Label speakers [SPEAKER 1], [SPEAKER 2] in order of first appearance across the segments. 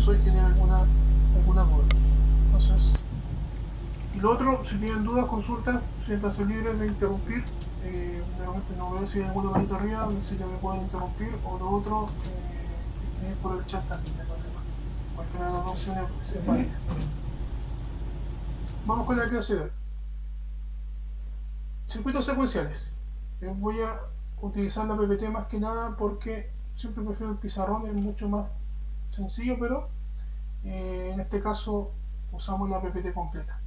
[SPEAKER 1] eso genera alguna duda. Entonces, y lo otro, si tienen dudas, consultas, siéntanse libres de interrumpir. Realmente no veo si hay alguna manita arriba, si me pueden interrumpir, o lo otro, escribir por el chat también, no hay problema. Cualquiera de las dos opciones es válida. Vamos con la clase de hoy. Circuitos secuenciales. Voy a utilizar la PPT más que nada porque siempre prefiero el pizarrón, es mucho más sencillo, pero en este caso usamos la PPT completa.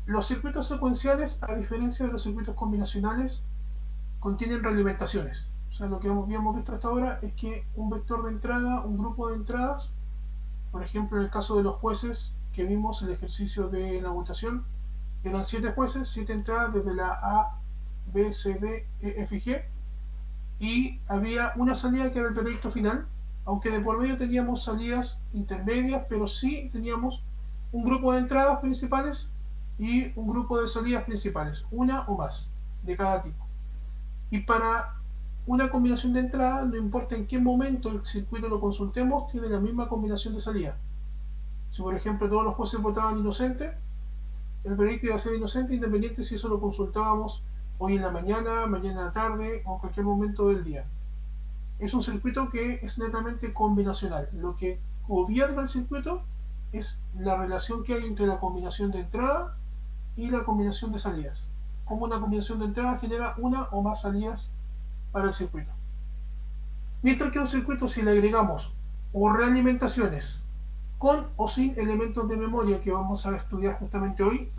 [SPEAKER 1] Los circuitos secuenciales, a diferencia de los circuitos combinacionales, contienen realimentaciones. O sea, lo que habíamos visto hasta ahora es que un vector de entrada, un grupo de entradas, por ejemplo, en el caso de los jueces que vimos en el ejercicio de la votación, eran 7 jueces, 7 entradas desde la A, B, C, D, E, F y G, y había una salida que era el veredicto final, aunque de por medio teníamos salidas intermedias, pero sí teníamos un grupo de entradas principales y un grupo de salidas principales, una o más de cada tipo. Y para una combinación de entrada, no importa en qué momento el circuito lo consultemos, tiene la misma combinación de salida. Si por ejemplo todos los jueces votaban inocente, el veredicto iba a ser inocente independiente si eso lo consultábamos hoy en la mañana, mañana en la tarde o en cualquier momento del día. Es un circuito que es netamente combinacional. Lo que gobierna el circuito es la relación que hay entre la combinación de entrada y la combinación de salidas. Como una combinación de entrada genera una o más salidas para el circuito. Mientras que a un circuito, si le agregamos o realimentaciones con o sin elementos de memoria que vamos a estudiar justamente hoy,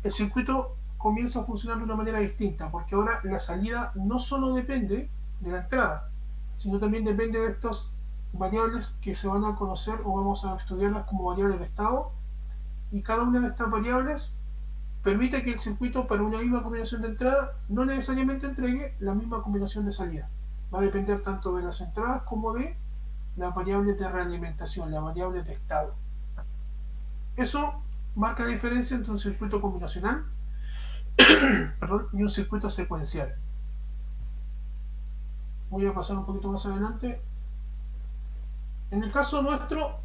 [SPEAKER 1] el circuito comienza a funcionar de una manera distinta, porque ahora la salida no solo depende de la entrada, sino también depende de estas variables que se van a conocer o vamos a estudiarlas como variables de estado, y cada una de estas variables permite que el circuito para una misma combinación de entrada no necesariamente entregue la misma combinación de salida. Va a depender tanto de las entradas como de las variables de realimentación, las variables de estado. Eso marca la diferencia entre un circuito combinacional y un circuito secuencial. Voy a pasar un poquito más adelante. En el caso nuestro,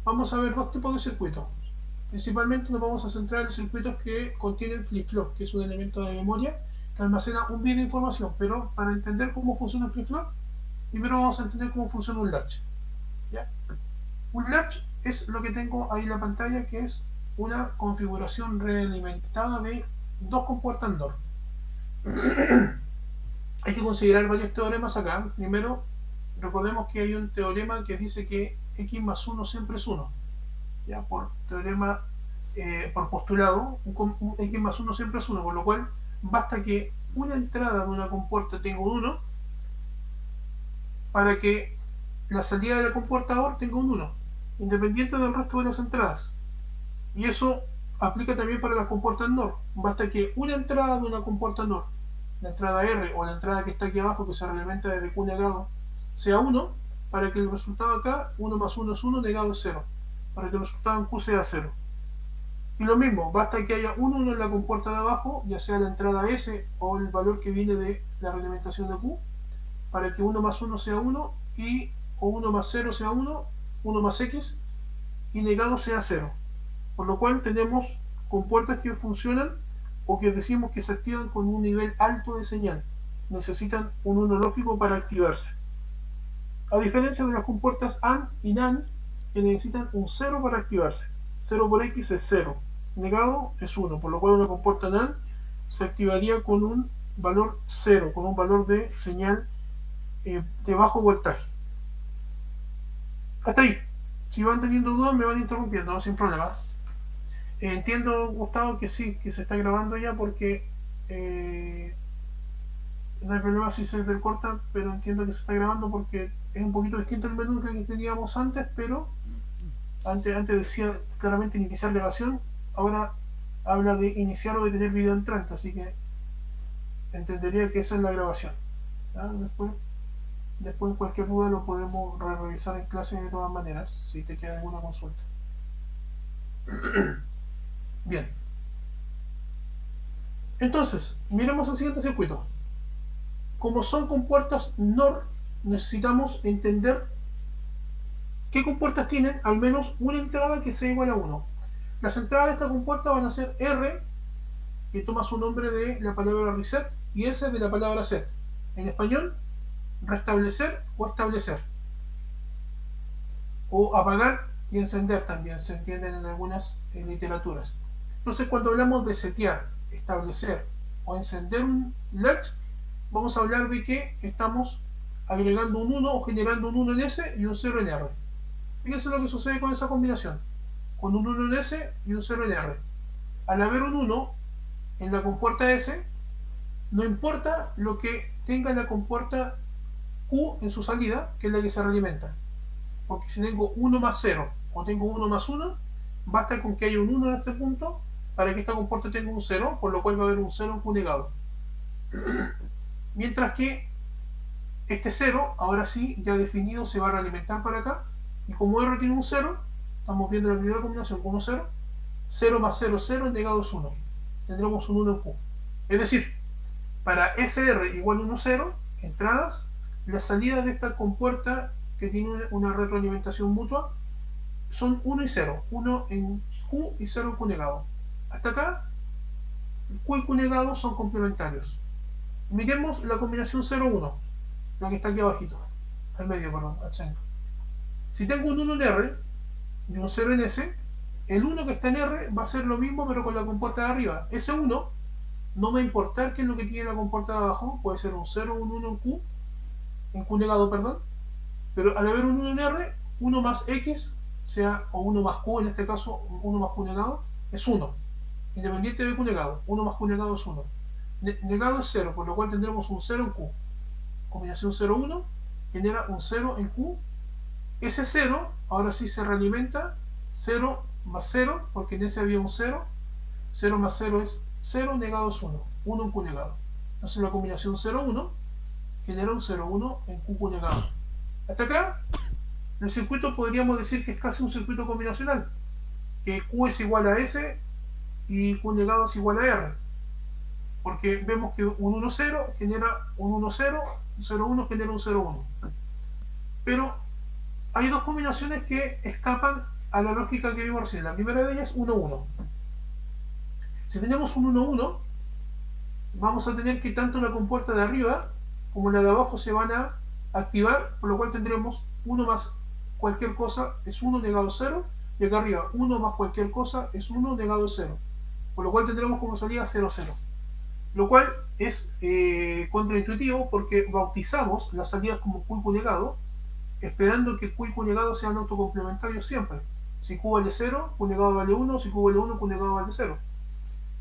[SPEAKER 1] vamos a ver dos tipos de circuitos. Principalmente nos vamos a centrar en los circuitos que contienen flip-flop, que es un elemento de memoria que almacena un bit de información. Pero para entender cómo funciona el flip-flop, primero vamos a entender cómo funciona un latch. ¿Ya? Un latch es lo que tengo ahí en la pantalla, que es una configuración realimentada de dos compuertas NOR. Hay que considerar varios teoremas acá. Primero, recordemos que hay un teorema que dice que x más 1 siempre es 1. ¿Ya? Por teorema, por postulado, un x más 1 siempre es 1, por lo cual basta que una entrada de una compuerta tenga un 1 para que la salida de la compuerta OR tenga un 1, independiente del resto de las entradas. Y eso aplica también para las compuertas NOR. Basta que una entrada de una compuerta NOR, la entrada R o la entrada que está aquí abajo, que se realimenta desde Q negado, sea 1, para que el resultado acá, 1 más 1 es 1, negado es 0, para que el resultado en Q sea 0. Y lo mismo, basta que haya un 1 en la compuerta de abajo, ya sea la entrada S o el valor que viene de la realimentación de Q, para que 1 más 1 sea 1 y o 1 más 0 sea 1, 1 más X y negado sea 0. Por lo cual tenemos compuertas que funcionan o que decimos que se activan con un nivel alto de señal. Necesitan un 1 lógico para activarse. A diferencia de las compuertas AND y NAND, que necesitan un 0 para activarse. 0 por X es 0. Negado es 1. Por lo cual una compuerta NAND se activaría con un valor 0, con un valor de señal de bajo voltaje. Hasta ahí. Si van teniendo dudas me van interrumpiendo, ¿no? Sin problema. Entiendo, Gustavo, que sí, que se está grabando ya porque no hay problema si se recorta, pero entiendo que se está grabando porque es un poquito distinto el menú que teníamos antes, pero antes decía claramente iniciar grabación, ahora habla de iniciar o de tener video entrante, así que entendería que esa es la grabación. ¿Ya? Después cualquier duda lo podemos revisar en clase de todas maneras, si te queda alguna consulta. Bien. Entonces, miremos el siguiente circuito. Como son compuertas NOR, necesitamos entender ¿Qué compuertas tienen al menos una entrada que sea igual a 1? Las entradas de esta compuerta van a ser R, que toma su nombre de la palabra reset, y S de la palabra set. En español, restablecer o establecer. O apagar y encender también se entienden en algunas literaturas. Entonces, cuando hablamos de setear, establecer o encender un LED, vamos a hablar de que estamos agregando un 1 o generando un 1 en S y un 0 en R. Fíjense lo que sucede con esa combinación. Con un 1 en S y un 0 en R. Al haber un 1 en la compuerta S, no importa lo que tenga la compuerta Q en su salida, que es la que se realimenta. Porque si tengo 1 más 0 o tengo 1 más 1, basta con que haya un 1 en este punto para que esta compuerta tenga un 0, por lo cual va a haber un 0 en Q negado. Mientras que este 0, ahora sí, ya definido, se va a realimentar para acá. Y como R tiene un 0, estamos viendo la primera combinación, 1, 0, 0 más 0, 0, el negado es 1. Tendremos un 1 en Q. Es decir, para SR igual 1, 0, entradas, la salida de esta compuerta que tiene una retroalimentación mutua son 1 y 0. 1 en Q y 0 en Q negado. Hasta acá, Q y Q negado son complementarios. Miremos la combinación 0, 1, la que está aquí abajito, al medio, perdón, al centro. Si tengo un 1 en R y un 0 en S, el 1 que está en R va a ser lo mismo pero con la compuerta de arriba. Ese 1 no me va a importar qué es lo que tiene la compuerta de abajo, puede ser un 0 o un 1 en Q negado, perdón, pero al haber un 1 en R, 1 más X, sea, o 1 más Q en este caso, 1 más Q negado, es 1, independiente de Q negado. 1 más Q negado es 1. Negado es 0, por lo cual tendremos un 0 en Q. Combinación 0-1 genera un 0 en Q. Ese 0 ahora sí se realimenta 0 más 0, porque en ese había un 0. 0 más 0 es 0, negado es 1. 1 en Q negado. Entonces la combinación 0-1 genera un 0-1 en Q negado. Hasta acá, el circuito podríamos decir que es casi un circuito combinacional, que Q es igual a S y Q negado es igual a R, porque vemos que un 1-0 genera un 1-0, un 0-1 genera un 0-1. Pero hay dos combinaciones que escapan a la lógica que vimos recién. La primera de ellas es 1-1. Si tenemos un 1-1, vamos a tener que tanto la compuerta de arriba como la de abajo se van a activar, por lo cual tendremos 1 más cualquier cosa es 1 negado 0, y acá arriba 1 más cualquier cosa es 1 negado 0, por lo cual tendremos como salida 0-0. Lo cual es contraintuitivo porque bautizamos las salidas como Q y Q negado, esperando que Q y Q negado sean autocomplementarios siempre. Si Q vale 0, Q negado vale 1, si Q vale 1, Q negado vale 0.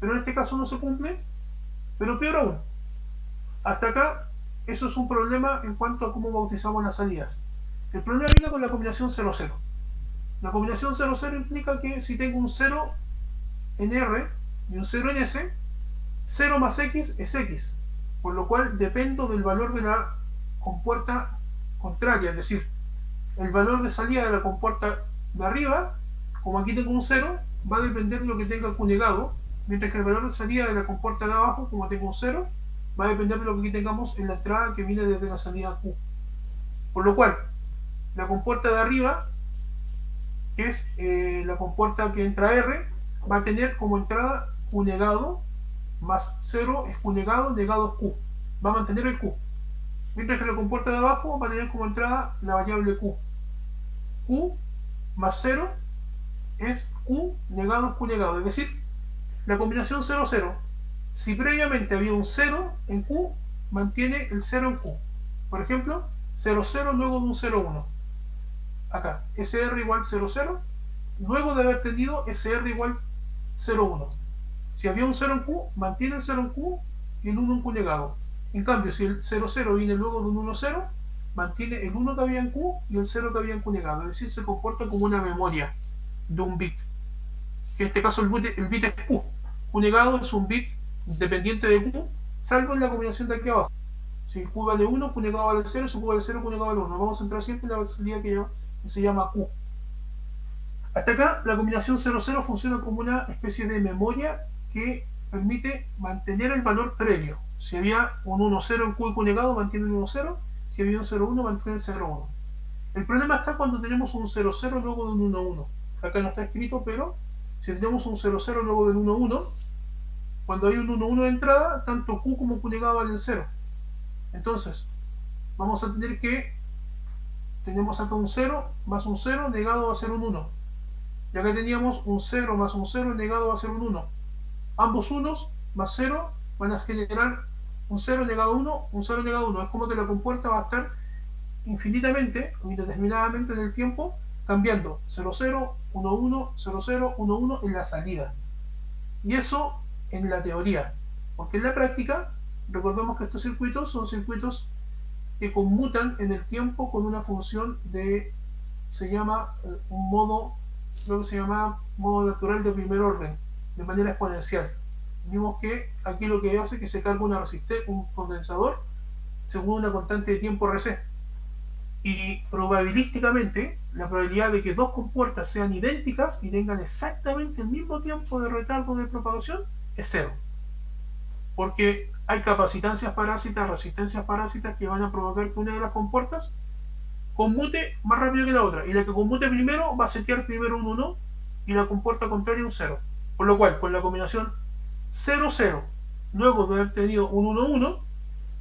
[SPEAKER 1] Pero en este caso no se cumple, pero peor aún. Hasta acá, eso es un problema en cuanto a cómo bautizamos las salidas. El problema viene con la combinación 0-0. La combinación 0-0 implica que si tengo un 0 en R y un 0 en S, 0 más X es X, por lo cual dependo del valor de la compuerta contraria, es decir, el valor de salida de la compuerta de arriba, como aquí tengo un 0, va a depender de lo que tenga Q negado, mientras que el valor de salida de la compuerta de abajo, como tengo un 0, va a depender de lo que aquí tengamos en la entrada que viene desde la salida Q. Por lo cual, la compuerta de arriba, que es la compuerta que entra R, va a tener como entrada Q negado, más 0 es Q negado, negado es Q. Va a mantener el Q. Mientras que la compuerta de abajo va a tener como entrada la variable Q. Q más 0 es Q negado es Q negado. Es decir, la combinación 0-0, si previamente había un 0 en Q, mantiene el 0 en Q. Por ejemplo, 0-0 luego de un 0-1. Acá, SR igual 0-0, luego de haber tenido SR igual 0-1. Si había un 0 en Q, mantiene el 0 en Q y el 1 en Q negado. En cambio, si el 0-0 viene luego de un 1-0, mantiene el 1 que había en Q y el 0 que había en Q negado. Es decir, se comporta como una memoria de un bit. En este caso el bit es Q. Q negado es un bit dependiente de Q, salvo en la combinación de aquí abajo. Si Q vale 1, Q negado vale 0, si Q vale 0, Q negado vale 1. Vamos a entrar siempre en la salida que se llama Q. Hasta acá, la combinación 0-0 funciona como una especie de memoria que permite mantener el valor previo. Si había un 1-0 en Q y Q negado, mantiene el 1-0. Si había un 0-1, mantiene el 0-1. El problema está cuando tenemos un 0,0 luego de un 1,1. Acá no está escrito, pero si tenemos un 0,0 luego del 1,1, cuando hay un 1,1 de entrada, tanto Q como Q negado valen 0. Entonces, vamos a tener que, tenemos acá un 0 más un 0, negado va a ser un 1. Y acá teníamos un 0 más un 0, negado va a ser un 1. Ambos unos más 0 van a generar un 0 negado 1, un 0 negado 1. Es como que la compuerta va a estar infinitamente o indeterminadamente en el tiempo cambiando 0,0, 1,1, 0,0, 1,1 en la salida. Y eso en la teoría. Porque en la práctica, recordemos que estos circuitos son circuitos que conmutan en el tiempo con una función de, se llama un modo, creo que se llama modo natural de primer orden, de manera exponencial. Vimos que aquí lo que hace es que se carga un condensador según una constante de tiempo Rc. Y probabilísticamente, la probabilidad de que dos compuertas sean idénticas y tengan exactamente el mismo tiempo de retardo de propagación es cero. Porque hay capacitancias parásitas, resistencias parásitas que van a provocar que una de las compuertas conmute más rápido que la otra. Y la que conmute primero va a setear primero un 1 y la compuerta contraria un 0. Por lo cual, con la combinación 0,0, luego de haber tenido un 1,1,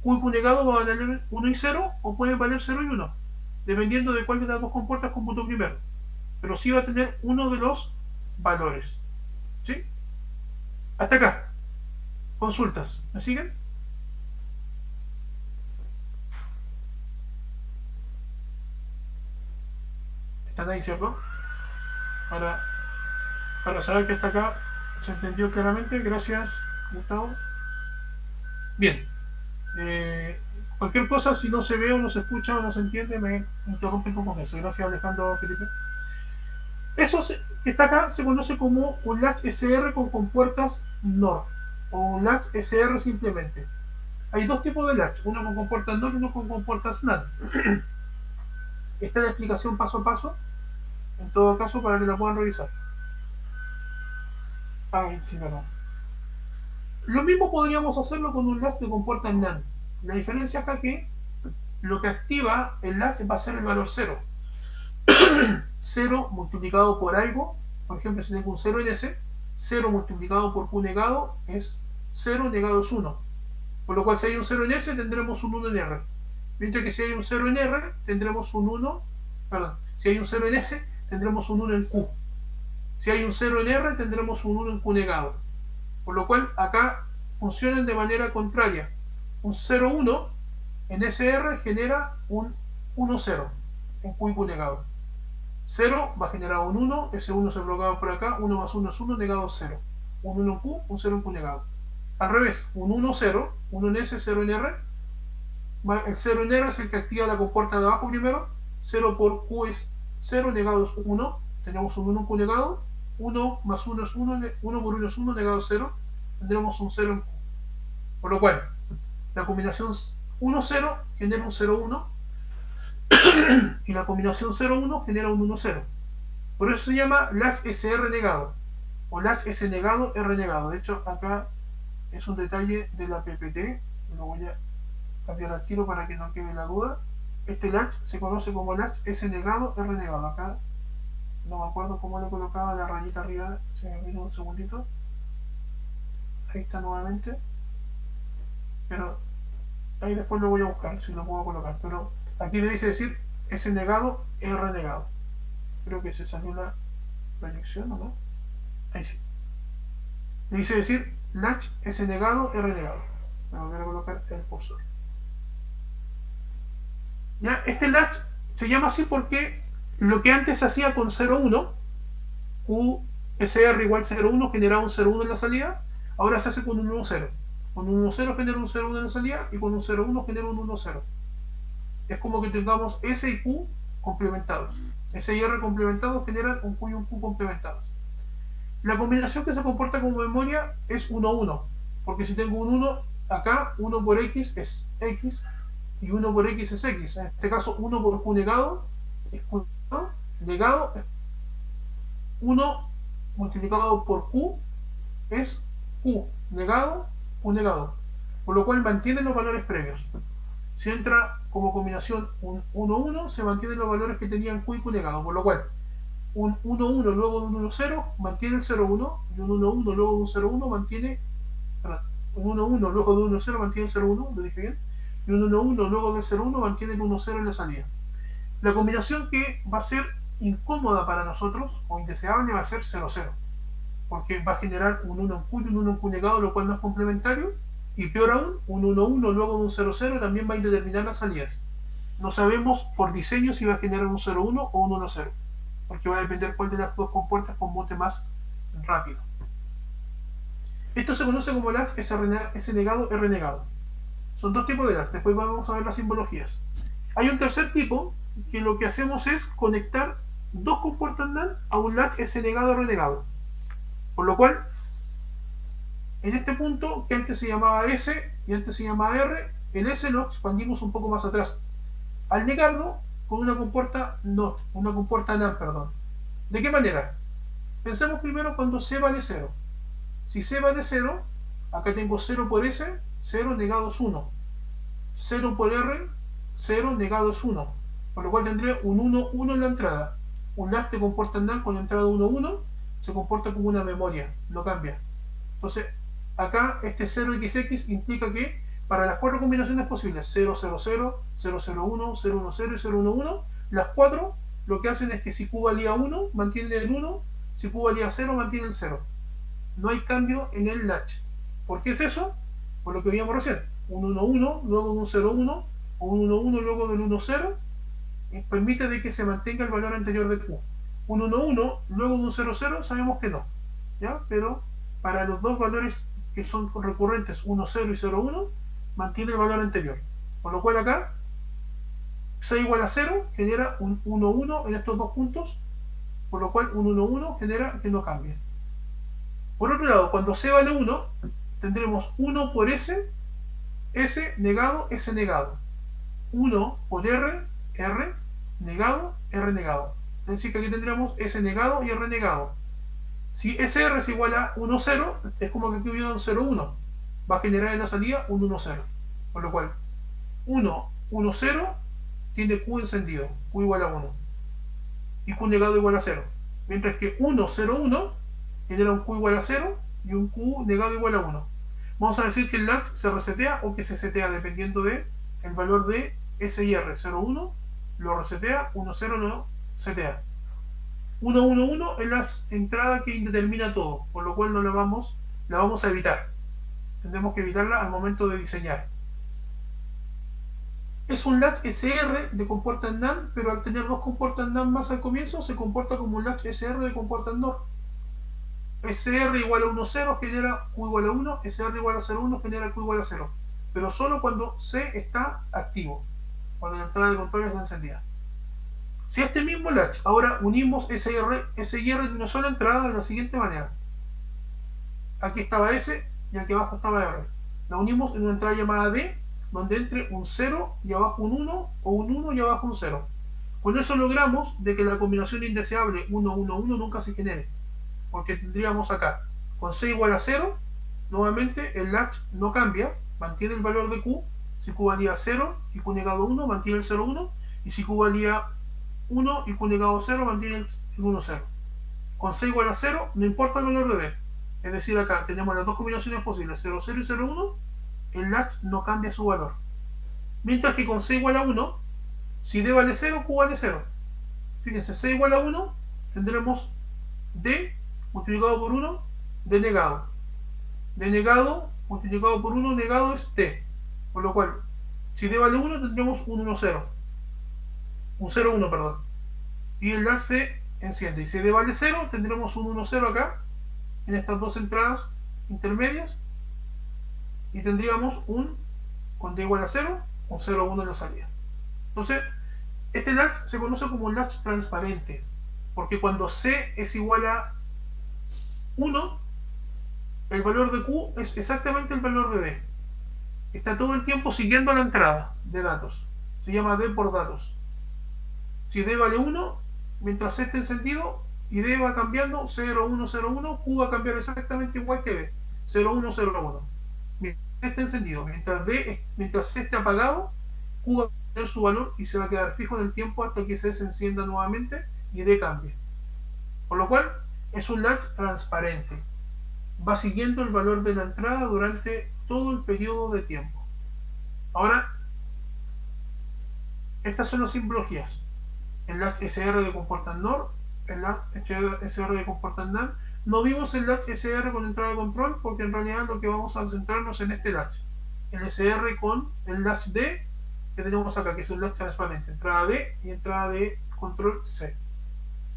[SPEAKER 1] Q y Q negado va a valer 1 y 0 o puede valer 0 y 1, dependiendo de cuál de las dos compuertas computó primero. Pero sí va a tener uno de los valores. ¿Sí? Hasta acá. Consultas. ¿Me siguen? Están ahí, ¿cierto? Para, para saber que hasta acá se entendió claramente. Gracias, Gustavo. Bien. Cualquier cosa, si no se ve o no se escucha o no se entiende, me interrumpen con eso. Gracias, Alejandro, Felipe. Eso que está acá se conoce como un latch SR con compuertas NOR o un latch SR simplemente. Hay dos tipos de latch, uno con compuertas NOR y uno con compuertas NAND. Esta es la explicación paso a paso, en todo caso, para que la puedan revisar. Ay, sí, perdón. Lo mismo podríamos hacerlo con un latch de compuertas NAND. La diferencia acá es que lo que activa el latch va a ser el valor 0. 0 multiplicado por algo, por ejemplo, si tengo un 0 en S, 0 multiplicado por Q negado es 0 negado es 1. Por lo cual, si hay un 0 en S, tendremos un 1 en R. Mientras que si hay un 0 en R, tendremos un 1, perdón, si hay un 0 en S, tendremos un 1 en Q. Si hay un 0 en R, tendremos un 1 en Q negado. Por lo cual, acá funcionan de manera contraria. Un 0,1 en SR genera un 1,0 en Q y Q negado. 0 va a generar un 1, ese 1 se bloquea por acá, 1 más 1 es 1, negado 0. Un 1 en Q, un 0 en Q negado. Al revés, un 1, 0, 1 en S, 0 en R. El 0 en R es el que activa la compuerta de abajo primero. 0 por Q es 0, negado es 1. Tenemos un 1 en Q negado. 1 más 1 es 1, 1 por 1 es 1, negado 0. Tendremos un 0 en Q. Por lo cual, la combinación 1, 0 genera un 0, 1 y la combinación 0, 1 genera un 1, 0. Por eso se llama latch SR negado o latch S negado, R negado. De hecho, acá es un detalle de la PPT. Lo voy a cambiar al tiro para que no quede la duda. Este latch se conoce como latch S negado, R negado. Acá no me acuerdo cómo le colocaba la rayita arriba. Se me vino un segundito. Ahí está nuevamente. Pero ahí después lo voy a buscar si lo puedo colocar. Pero aquí debe decir S negado, R negado. Creo que se salió la proyección, ¿o no? Ahí sí. Dice decir latch S negado, R negado. Voy a volver a colocar el cursor. ¿Ya? Este latch se llama así porque lo que antes se hacía con 0,1, QSR igual 0,1 generaba un 0,1 en la salida, ahora se hace con un 1,0. Con un 1,0 genera un 0,1 en la salida y con un 0,1 genera un 1,0. Es como que tengamos S y Q complementados. S y R complementados generan un Q y un Q complementados. La combinación que se comporta como memoria es 1, 1, porque si tengo un 1 acá, 1 por X es X y 1 por X es X. En este caso, 1 por Q negado es Q negado, es 1 multiplicado por Q es Q negado, Q negado. Por lo cual mantiene los valores previos. Si entra como combinación un 1, 1, se mantienen los valores que tenían Q y Q negado, por lo cual un 1, 1 luego de un 1, 0 mantiene el 0, 1, y un 1, 1 luego de un 0, 1 mantiene, perdón, un 1, 1 luego de un 1, 0 mantiene el 0, 1, lo dije bien, y un 1, 1 luego del 0, 1 mantiene el 1, 0 en la salida. La combinación que va a ser incómoda para nosotros o indeseable va a ser 0, 0, porque va a generar un 1 en Q y un 1 en Q negado, lo cual no es complementario, y peor aún, un 1, 1 luego de un 0, 0 también va a indeterminar las salidas. No sabemos por diseño si va a generar un 0, 1 o un 1, 0, porque va a depender cuál de las dos compuertas conmute más rápido. Esto se conoce como latch S negado, R negado. Son dos tipos de latch, después vamos a ver las simbologías. Hay un tercer tipo que lo que hacemos es conectar dos compuertas NAND a un latch S negado, R negado. Por lo cual, en este punto, que antes se llamaba S y antes se llamaba R, el S lo expandimos un poco más atrás, al negarlo con una compuerta NOT, una compuerta NAND, perdón. ¿De qué manera? Pensemos primero cuando C vale 0. Si C vale 0, acá tengo 0 por S, 0 negado es 1. 0 por R, 0 negado es 1. Por lo cual tendré un 1, 1 en la entrada. Un latch te comporta NAND con entrada 1, 1, se comporta como una memoria, no cambia. Entonces, acá este 0xx implica que para las cuatro combinaciones posibles, 0, 0, 0, 0, 0, 1, 0, 1, 0 y 0, 1, 1, las cuatro lo que hacen es que si Q valía 1, mantiene el 1, si Q valía 0, mantiene el 0. No hay cambio en el latch. ¿Por qué es eso? Por lo que veíamos recién. Un 1, 1, luego de un 0, 1, o un 1, 1, luego del 1, 0, permite de que se mantenga el valor anterior de Q. Un 1, 1, luego de un 0, 0, sabemos que no. ¿Ya? Pero para los dos valores que son recurrentes, 1, 0 y 0, 1, mantiene el valor anterior. Por lo cual acá, C igual a 0 genera un 1, 1 en estos dos puntos, por lo cual un 1, 1 genera que no cambie. Por otro lado, cuando C vale 1, tendremos 1 por S, S negado, S negado. 1 por R, R negado, R negado. Es decir, que aquí tendremos S negado y R negado. Si SR es igual a 1, 0, es como que aquí hubiera un 0, 1. Va a generar en la salida un 1, 0. Por lo cual, 1, 1, 0 tiene Q encendido, Q igual a 1. Y Q negado igual a 0. Mientras que 1, 0, 1 genera un Q igual a 0 y un Q negado igual a 1. Vamos a decir que el latch se resetea o que se setea dependiendo del valor de S y R. 0, 1 lo resetea, 1, 0 lo setea. 1, 1, 1 es la entrada que indetermina todo, por lo cual no la vamos a evitar. Tendremos que evitarla al momento de diseñar. Es un latch SR de compuertas NAND, pero al tener dos compuertas NAND más al comienzo, se comporta como un latch SR de compuertas NOR. SR igual a 1, 0 genera Q igual a 1, SR igual a 0, 1 genera Q igual a 0. Pero solo cuando C está activo, cuando la entrada de control está encendida. Si a este mismo latch ahora unimos SR y R de una sola entrada de la siguiente manera. Aquí estaba S y aquí abajo estaba R. La unimos en una entrada llamada D, donde entre un 0 y abajo un 1, o un 1 y abajo un 0. Con eso logramos de que la combinación indeseable 1, 1, 1 nunca se genere. Porque tendríamos acá, con C igual a 0, nuevamente el latch no cambia, mantiene el valor de Q. Si Q valía 0 y Q negado 1, mantiene el 0, 1. Y si Q valía 1 y Q negado 0, mantiene el 1, 0. Con C igual a 0, no importa el valor de D. Es decir, acá tenemos las dos combinaciones posibles, 0, 0 y 0, 1. El latch no cambia su valor. Mientras que con C igual a 1, si D vale 0, Q vale 0. Fíjense, C igual a 1, tendremos D multiplicado por 1, D negado. D negado multiplicado por 1 negado es D. Por lo cual, si D vale 1, tendremos un 1, 0. Un 0, 1, perdón. Y el latch se enciende. Y si D vale 0, tendremos un 1, 0 acá, en estas dos entradas intermedias. Y tendríamos con D igual a 0, un 0, 1 en la salida. Entonces, este latch se conoce como un latch transparente, porque cuando C es igual a 1, el valor de Q es exactamente el valor de D. Está todo el tiempo siguiendo la entrada de datos. Se llama D por datos. Si D vale 1, mientras C esté encendido y D va cambiando 0, 1, 0, 1, Q va a cambiar exactamente igual que D. 0, 1, 0, 1. Mientras C esté encendido, mientras C esté apagado, Q va su valor y se va a quedar fijo en el tiempo hasta que se encienda nuevamente y D cambie. Por lo cual es un latch transparente. Va siguiendo el valor de la entrada durante todo el periodo de tiempo. Ahora, estas son las simbologías. El latch SR de comporta NOR, el latch SR de comporta NAND. No vimos el latch SR con entrada de control porque en realidad lo que vamos a centrarnos en este latch. El SR con el latch D que tenemos acá, que es un latch transparente. Entrada D y entrada de control C.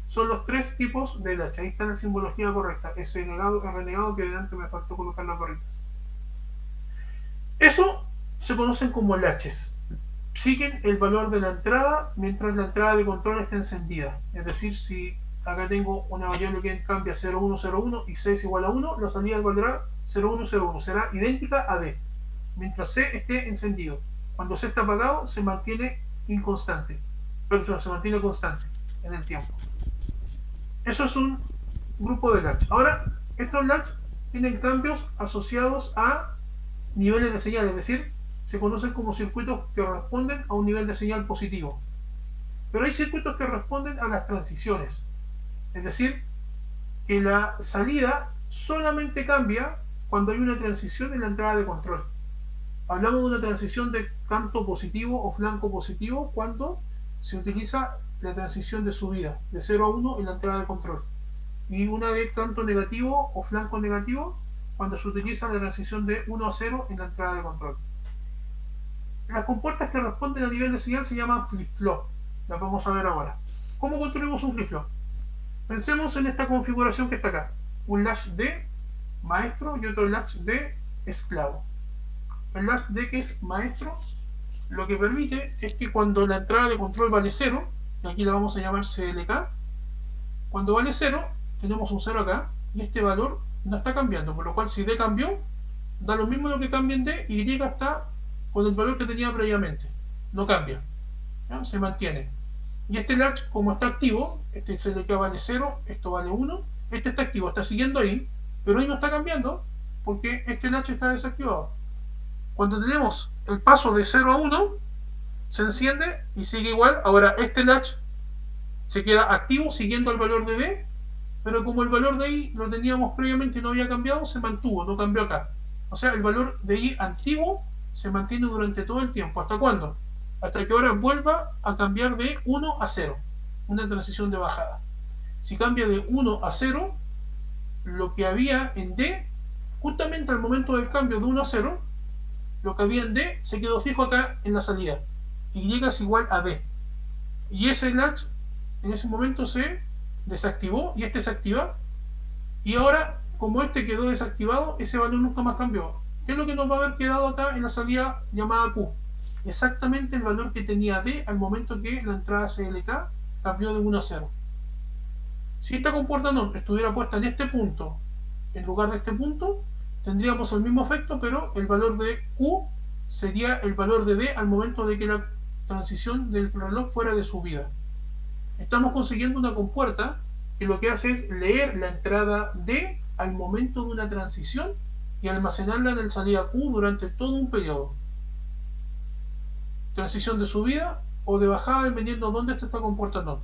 [SPEAKER 1] Son los tres tipos de latch. Ahí está la simbología correcta. S negado, R negado, que delante me faltó colocar las barritas. Eso se conocen como latches. Siguen el valor de la entrada mientras la entrada de control está encendida. Es decir, si acá tengo una variable que cambia 0101 y C es igual a 1, la salida valdrá 0101. Será idéntica a D. Mientras C esté encendido. Cuando C está apagado, se mantiene inconstante. Perdón, se mantiene constante en el tiempo. Eso es un grupo de latch. Ahora, estos latch tienen cambios asociados a niveles de señal, es decir, se conocen como circuitos que responden a un nivel de señal positivo. Pero hay circuitos que responden a las transiciones, es decir, que la salida solamente cambia cuando hay una transición en la entrada de control. Hablamos de una transición de canto positivo o flanco positivo cuando se utiliza la transición de subida de 0 a 1 en la entrada de control, y una de canto negativo o flanco negativo cuando se utiliza la transición de 1 a 0 en la entrada de control. Las compuertas que responden a nivel de señal se llaman flip-flop. Las vamos a ver ahora. ¿Cómo construimos un flip-flop? Pensemos en esta configuración que está acá. Un latch de maestro y otro latch de esclavo. El latch de que es maestro lo que permite es que cuando la entrada de control vale 0, y aquí la vamos a llamar CLK, cuando vale 0, tenemos un 0 acá, y este valor no está cambiando, por lo cual si D cambió, da lo mismo lo que cambie en D, y Y está con el valor que tenía previamente, no cambia, ¿ya? Se mantiene. Y este latch, como está activo, este CLK vale 0, esto vale 1, este está activo, está siguiendo ahí, pero ahí no está cambiando, porque este latch está desactivado. Cuando tenemos el paso de 0 a 1, se enciende y sigue igual. Ahora este latch se queda activo siguiendo el valor de D, pero como el valor de I lo teníamos previamente y no había cambiado, se mantuvo, no cambió acá. O sea, el valor de I antiguo se mantiene durante todo el tiempo. ¿Hasta cuándo? Hasta que ahora vuelva a cambiar de 1 a 0. Una transición de bajada. Si cambia de 1 a 0, lo que había en D, justamente al momento del cambio de 1 a 0, lo que había en D se quedó fijo acá en la salida. Y es igual a D. Y ese latch en ese momento se desactivó y este se activa. Y ahora, como este quedó desactivado, ese valor nunca más cambió. ¿Qué es lo que nos va a haber quedado acá en la salida llamada Q? Exactamente el valor que tenía D al momento que la entrada CLK cambió de 1 a 0. Si esta compuerta NOR estuviera puesta en este punto en lugar de este punto, tendríamos el mismo efecto, pero el valor de Q sería el valor de D al momento de que la transición del reloj fuera de subida. Estamos consiguiendo una compuerta que lo que hace es leer la entrada D al momento de una transición y almacenarla en el salida Q durante todo un periodo. Transición de subida o de bajada dependiendo de dónde está esta compuerta NOR.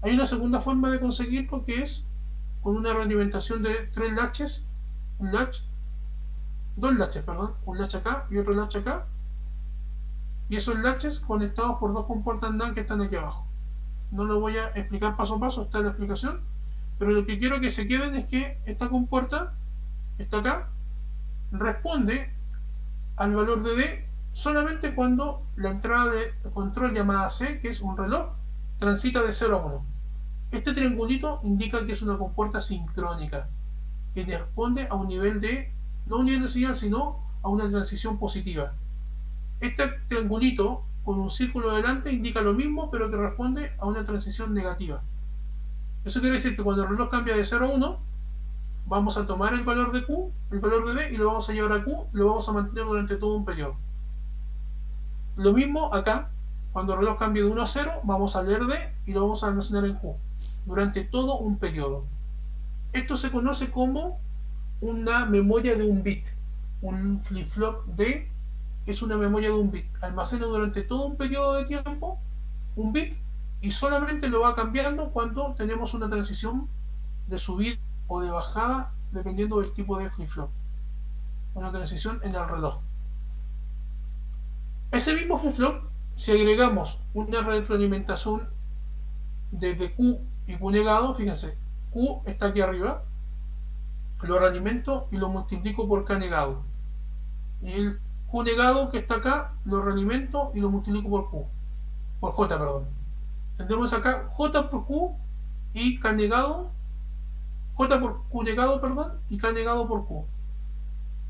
[SPEAKER 1] Hay una segunda forma de conseguirlo que es con una realimentación de 3 latches, un latch, 2 latches, perdón, un latch acá y otro latch acá, y esos latches conectados por 2 compuertas NAND que están aquí abajo. No lo voy a explicar paso a paso, está en la explicación, pero lo que quiero que se queden es que esta compuerta, está acá, responde al valor de D solamente cuando la entrada de control llamada C, que es un reloj, transita de 0 a 1. Este triangulito indica que es una compuerta sincrónica, que responde a un nivel de, no un nivel de señal, sino a una transición positiva. Este triangulito con un círculo delante indica lo mismo, pero que responde a una transición negativa. Eso quiere decir que cuando el reloj cambia de 0 a 1, vamos a tomar el valor de Q, el valor de D, y lo vamos a llevar a Q, y lo vamos a mantener durante todo un periodo. Lo mismo acá, cuando el reloj cambie de 1 a 0, vamos a leer D y lo vamos a almacenar en Q, durante todo un periodo. Esto se conoce como una memoria de un bit, un flip-flop de es una memoria de un bit. Almacena durante todo un periodo de tiempo un bit y solamente lo va cambiando cuando tenemos una transición de subida o de bajada dependiendo del tipo de flip-flop. Una transición en el reloj. Ese mismo flip-flop, si agregamos una retroalimentación desde Q y Q negado, fíjense, Q está aquí arriba, lo realimento y lo multiplico por K negado. Y el Q negado que está acá, lo realimento y lo multiplico por Q, por J, perdón. Tendremos acá J por Q y K negado, J por Q negado, perdón, y K negado por Q.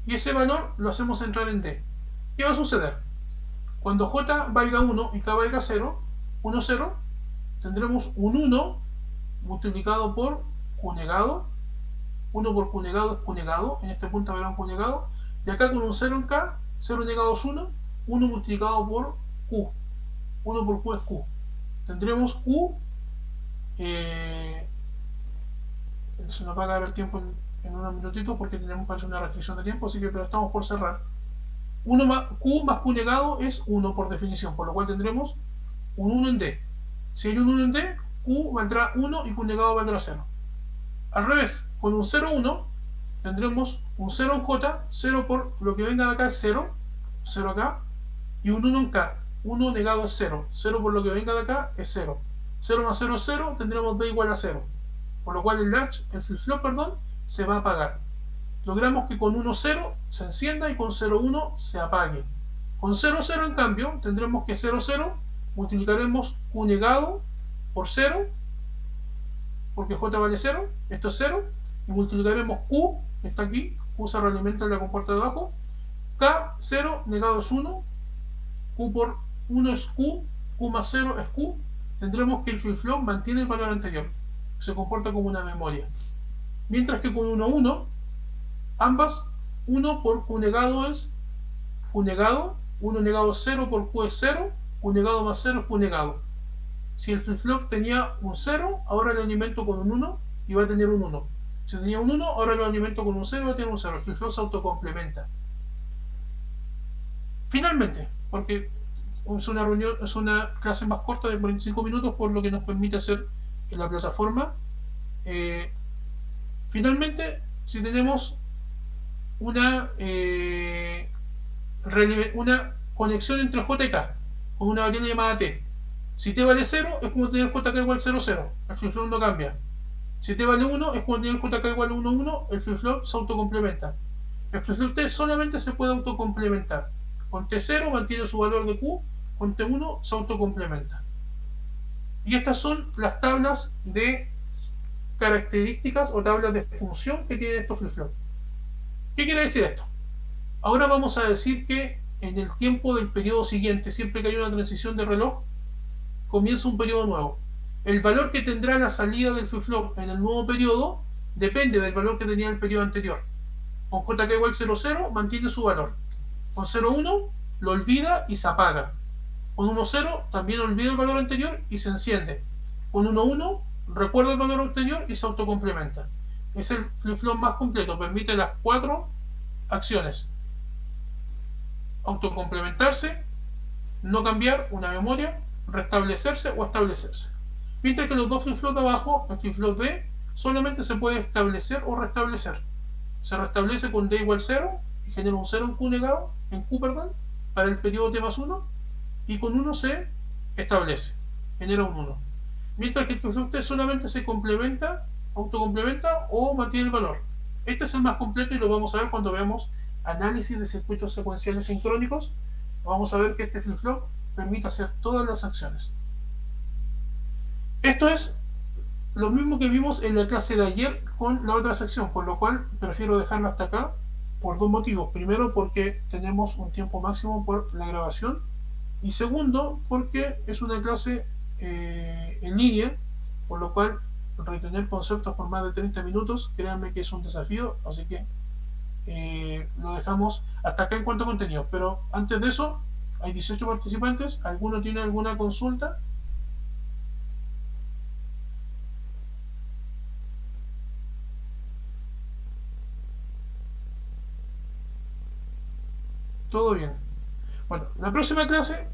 [SPEAKER 1] Y ese valor lo hacemos entrar en D. ¿Qué va a suceder? Cuando J valga 1 y K valga 0, 1, 0, tendremos un 1 multiplicado por Q negado. 1 por Q negado es Q negado, en este punto habrá un Q negado. Y acá con un 0 en K, 0 negado es 1, 1 multiplicado por Q. 1 por Q es Q. Tendremos Q, eh, se nos va a acabar el tiempo en unos minutitos porque tenemos que hacer una restricción de tiempo, así que pero estamos por cerrar. 1 más, Q más Q negado es 1 por definición, por lo cual tendremos un 1 en D. Si hay un 1 en D, Q valdrá 1 y Q negado valdrá 0. Al revés, con un 0, 1, tendremos un 0 en J, 0 por lo que venga de acá es 0, 0 acá, y un 1 en K. 1 negado es 0, 0 por lo que venga de acá es 0. 0 más 0 es 0, tendremos D igual a 0. Por lo cual el latch, el flip-flop, perdón, se va a apagar. Logramos que con 1, 0 se encienda y con 0, 1 se apague. Con 0, 0 en cambio, tendremos que 0, 0 multiplicaremos Q negado por 0 porque J vale 0, esto es 0, y multiplicaremos Q, que está aquí, Q se realimenta en la compuerta de abajo, K, 0, negado es 1, Q por 1 es Q, Q más 0 es Q, tendremos que el flip-flop mantiene el valor anterior, se comporta como una memoria. Mientras que con 1, 1, ambas, 1 por Q negado es Q negado, 1 negado es 0 por Q es 0, Q negado más 0 es Q negado. Si el flip-flop tenía un 0, ahora lo alimento con un 1 y va a tener un 1. Si tenía un 1, ahora lo alimento con un 0 y va a tener un 0. El flip-flop se autocomplementa. Finalmente, porque es una reunión, es una clase más corta de 45 minutos, por lo que nos permite hacer en la plataforma. eh, Finalmente, si tenemos una, una conexión entre J y K con una variable llamada T. Si T vale 0, es como tener JK igual 0, 0. El flip-flop no cambia. Si T vale 1, es como tener JK igual 1, 1. El flip-flop se autocomplementa. El flip-flop T solamente se puede autocomplementar. Con T0 mantiene su valor de Q, con T1 se autocomplementa. Y estas son las tablas de características o tablas de función que tienen estos flip-flops. ¿Qué quiere decir esto? Ahora vamos a decir que en el tiempo del periodo siguiente, siempre que hay una transición de reloj, comienza un periodo nuevo. El valor que tendrá la salida del flip-flop en el nuevo periodo depende del valor que tenía el periodo anterior. Con JK igual 00 mantiene su valor. Con 01 lo olvida y se apaga. Con 10 también olvida el valor anterior y se enciende. Con 11 recuerda el valor anterior y se autocomplementa. Es el flip-flop más completo, permite las 4 acciones: autocomplementarse, no cambiar una memoria, restablecerse o establecerse. Mientras que los dos flip-flops de abajo, el flip-flop D, solamente se puede establecer o restablecer. Se restablece con D igual 0 y genera un 0 en Q negado, en Q, perdón, para el periodo T más 1, y con 1 se establece, genera un 1. Mientras que el flip-flop T solamente se complementa, autocomplementa o mantiene el valor. Este es el más completo y lo vamos a ver cuando veamos análisis de circuitos secuenciales sincrónicos. Vamos a ver que este flip-flop permite hacer todas las acciones. Esto es lo mismo que vimos en la clase de ayer con la otra sección, por lo cual prefiero dejarlo hasta acá por dos motivos. Primero, porque tenemos un tiempo máximo por la grabación, y segundo, porque es una clase en línea, por lo cual retener conceptos por más de 30 minutos, créanme que es un desafío, así que lo dejamos hasta acá en cuanto a contenido. Pero antes de eso, hay 18 participantes. ¿Alguno tiene alguna consulta? Todo bien. Bueno, la próxima clase,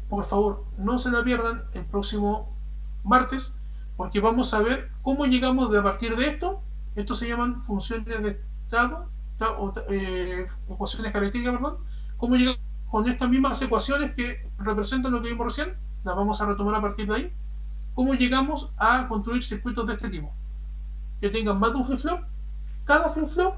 [SPEAKER 1] por favor, no se la pierdan el próximo martes, porque vamos a ver cómo llegamos de a partir de esto. Esto se llaman funciones de estado, ecuaciones características, perdón. Cómo llegamos con estas mismas ecuaciones que representan lo que vimos recién, las vamos a retomar a partir de ahí. Cómo llegamos a construir circuitos de este tipo, que tengan más de un flip-flop. Cada flip-flop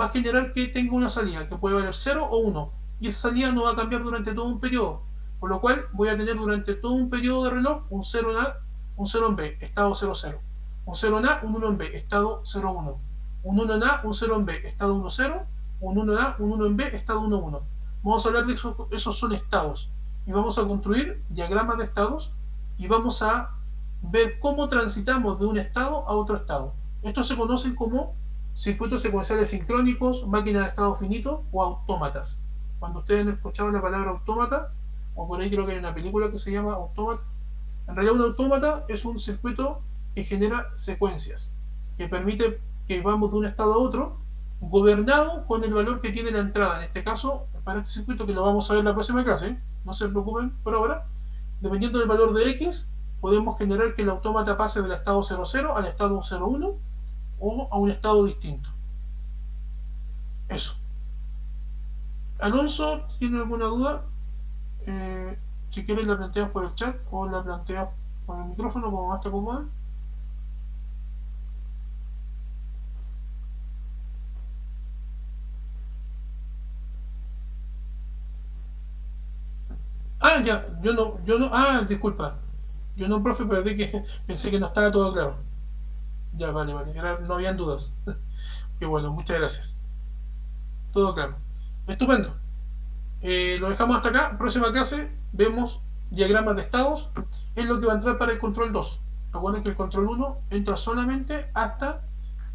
[SPEAKER 1] va a generar que tenga una salida que puede valer 0 o 1, y esa salida no va a cambiar durante todo un periodo, por lo cual voy a tener durante todo un periodo de reloj un 0 en A, un 0 en B, estado 0, 0, un 0 en A, un 1 en B, estado 0, 1, un 1 en A, un 0 en B, estado 1, 0, un 1 en A, un 1 en B, estado 1, 1. Vamos a hablar de eso, esos son estados, y vamos a construir diagramas de estados, y vamos a ver cómo transitamos de un estado a otro estado. Estos se conocen como circuitos secuenciales sincrónicos, máquinas de estado finito o autómatas. Cuando ustedes han escuchado la palabra autómata, o por ahí creo que hay una película que se llama Autómata, en realidad un autómata es un circuito que genera secuencias, que permite que vamos de un estado a otro, gobernado con el valor que tiene la entrada. En este caso, para este circuito que lo vamos a ver en la próxima clase, no se preocupen por ahora, dependiendo del valor de X, podemos generar que el autómata pase del estado 00 al estado 01 o a un estado distinto. Eso. Alonso, ¿tiene alguna duda? Eh, si quieres la planteas por el chat o la planteas por el micrófono como más te acomoda. Ah, ya, disculpa. Yo no, profe, perdí que pensé que no estaba todo claro. Ya, vale, vale, no habían dudas. Qué bueno, muchas gracias. Todo claro. Estupendo. Lo dejamos hasta acá. Próxima clase vemos diagramas de estados. Es lo que va a entrar para el control 2. Recuerden que el control 1 entra solamente hasta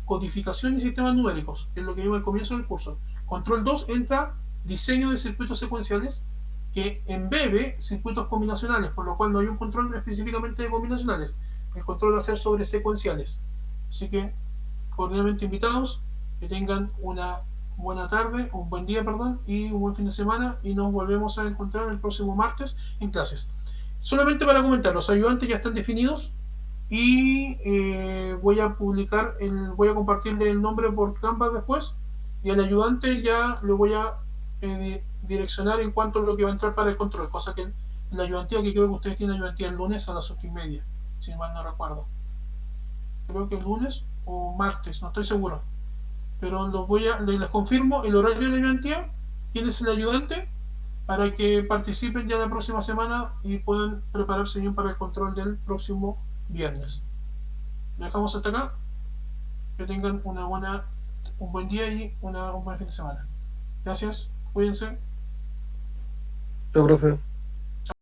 [SPEAKER 1] codificación y sistemas numéricos, que es lo que vimos al comienzo del curso. Control 2 entra diseño de circuitos secuenciales, que embebe circuitos combinacionales, por lo cual no hay un control específicamente de combinacionales. El control va a ser sobre secuenciales. Así que, cordialmente invitados, que tengan una buena tarde, un buen día, perdón, y un buen fin de semana, y nos volvemos a encontrar el próximo martes en clases. Solamente para comentar, los ayudantes ya están definidos, y voy a compartirle el nombre por Canvas después, y al ayudante ya lo voy a direccionar en cuanto a lo que va a entrar para el control, cosa que la ayudantía, que creo que ustedes tienen ayudantía el lunes a las 8:30, si mal no recuerdo. Creo que el lunes o martes, no estoy seguro, pero les confirmo el horario de la ayudantía, quién es el ayudante, para que participen ya la próxima semana y puedan prepararse bien para el control del próximo viernes. Lo dejamos hasta acá. Que tengan un buen día y un buen fin de semana. Gracias, cuídense.
[SPEAKER 2] Chao, profe.